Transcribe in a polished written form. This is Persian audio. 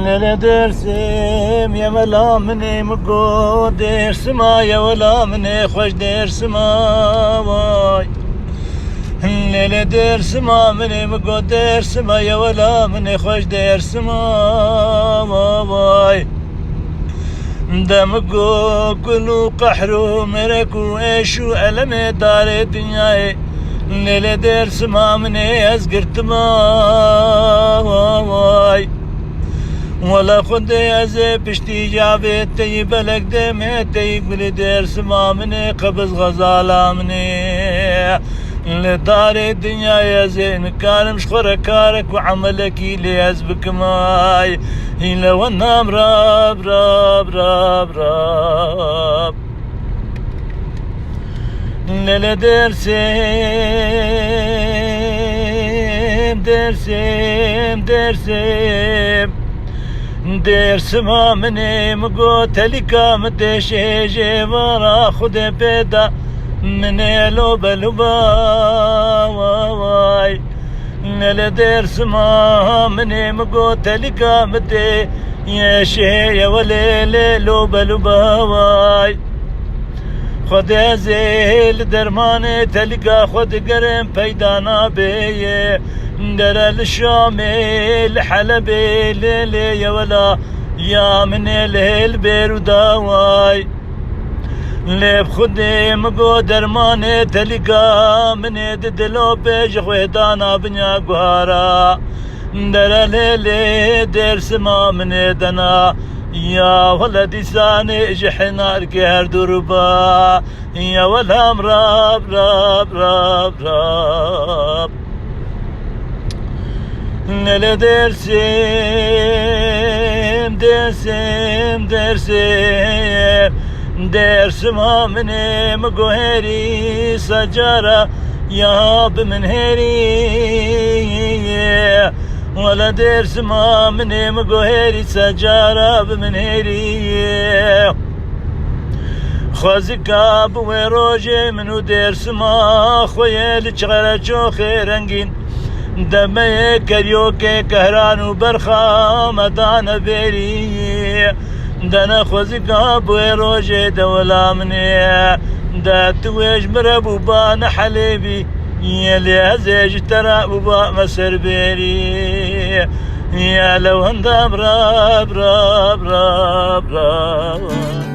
Nele dersim ya vela mene mgo dersim ya vela mene hoş dersim vay. Nele dersim mene mgo dersim ya vela mene hoş dersim vay. دمگو گلو قحرو مرکو ایشو علم دار دنیای نل درسم منی از گرتما وای ولا خود از پشتی جابه تی بلک دم تی گل درسم منی قبض غزالا منی لدار الدنيا زين كان مشخور كارك وعملك اللي يزبك ماي إلا والنام راب راب راب راب لا درسم درسم درسم درسم مني مقوت لك متشي جبرا خد بدا من لوب لوبا واي نل درسم مني مقوت لك متي يا شي يا ولي لوب لوبا واي خود زیل درمان تلقا خود قرم پیدانا بیه در الشامل حلبي ليلي يا ولا يا من الهل بيروداواي لب خودي مقو درمان تلقا من دلو بيج خويدانا بنيا قهارا در ليلي در سما من دنا يا ولدي ساني جحنا الكهر دربا يا ولام راب راب راب راب نل درسم درسم درسم درسم مني مقهري سجارة يا بمن هري ولا درس ما مني مقهري سجارة بمن هري خوزكا بوي روجي منو درس ما خويا شغلة خيرنجين دمي كريوكي كهران وبرخا مدان بيري دانا خوزكا بوي روجي دولا مني دات ويج مربو بان حليبي يلي هزيج ترى بابا مسر بيري يا لو هندام راب راب راب راب